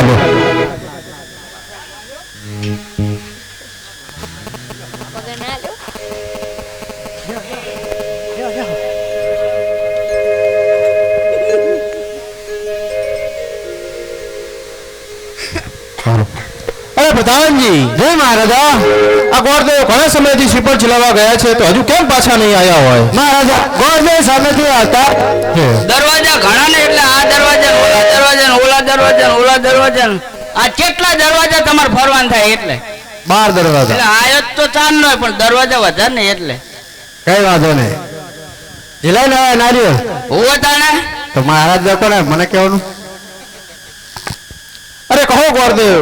હાલો અરે પ્રધાનજી જય મહારાજા આ ગોરદેવ ઘણા સમયથી શ્રીફળ ચલાવવા ગયા છે તો હજુ કેમ પાછા નહીં આવ્યા હોય મહારાજા ગોરદેવ સામેથી આવતા દરવાજા ઘણા ને એટલે આ દરવાજા ઓલા દરવાજા આ કેટલા દરવાજા તમારે ફરવાન થાય એટલે 12 દરવાજા એટલે આયત તો ચાર નો પણ દરવાજા વધારે ને એટલે કઈ વાંધો નહીં હિલાઈ ને નારિયેળ હોવો તાણે તો મહારાજ દેખો ને મને કહેવાનું અરે કહો ગોરદેવ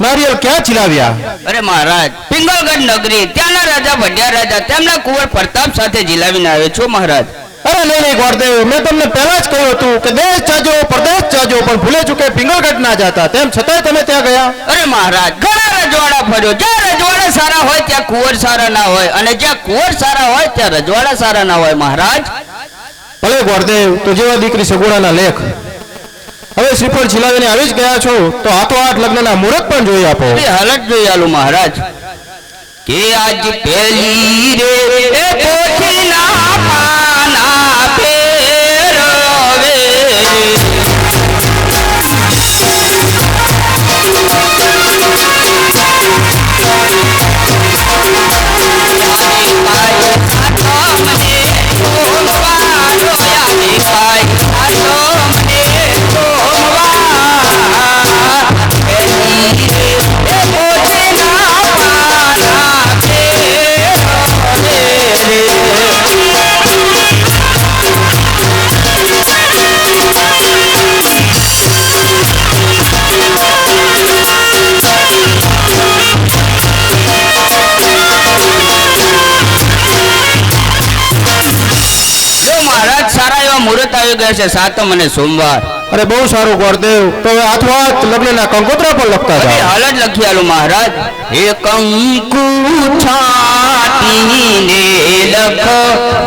નારિયેળ ક્યાં ચિલાવ્યા અરે મહારાજ પિંગલગઢ નગરી ત્યાંના રાજા ભઢિયા રાજા તેમના કુંવર પ્રતાપ સાથે જીલાવીને આવ્યો છો મહારાજ અરે નહીં ગોરદેવ મેં તમને પહેલા જ કહ્યું હતું કે દેશ જાજો પરદેશ જાજો પણ ભૂલે ચૂકે પિંગલગઢ ના જાતા તેમ છતાંય તમે ત્યાં ગયા અરે મહારાજ ઘણા રજવાડા ફર્યો જ્યાં રજવાડા સારા હોય ત્યાં કુંવર સારા ના હોય અને જ્યાં કુંવર સારા હોય ત્યાં રજવાડા સારા ના હોય મહારાજ ભલે ગોરદેવ તો જેવા દીકરી સગુણાના લેખ હવે શ્રીફળ ચિલાવીને આવી જ ગયા છો તો હાથોહાથ લગ્નના મુહૂર્ત પણ જોઈ આપો હાલત જોઈ આલું મહારાજ કે આજ પહેલી રે એ પોથીના પાના ફેરવે મુહૂર્ત આવી ગયા છે સાતમ અને સોમવાર અરે બહુ સારું ગોરદેવ તો હવે હાથોહાથ લગ્નના કંકોત્રા પણ લખતા જાઓ હાલ જ લખી આલું મહારાજ હે કંકુ છાટીને લખ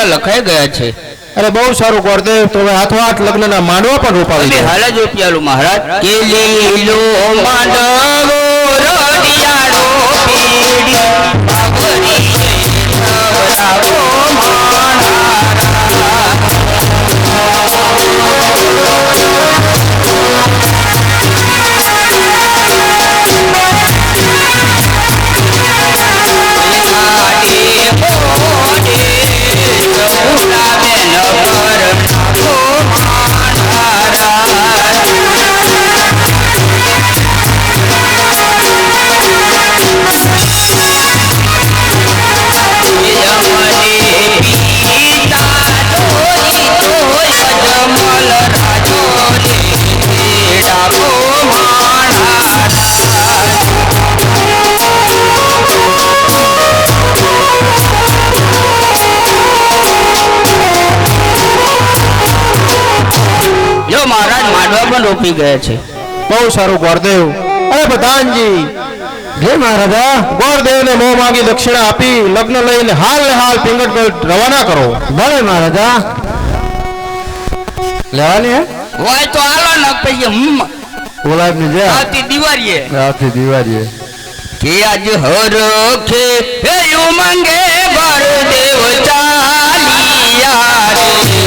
લખાઈ ગયા છે અરે બહુ સારું ગોરદેવ તો હવે હાથોહાથ લગ્નના માંડવા પણ રોપાવી હાલ જ રૂપિયાલું મહારાજ કે લીલો માંડવો રડિયાળો પીડી બાબરી રાવો રોપી ગયા છે બહુ સારું ગોરદેવ અરે પ્રધાનજી જય મહારાજા ગોરદેવને મોં માંગી દક્ષિણા આપી લગ્ન લઈને હાલ ને હાલ પિંગળગઢ રવાના કરો ભલે મહારાજા લેવાની હે હોય તો હાલો ને પછી બોલાવ ને જે આવતી દિવાળીએ દિવાળી કે આજ હરખે હે ઉમંગે ગોરદેવ ચાલિયા રે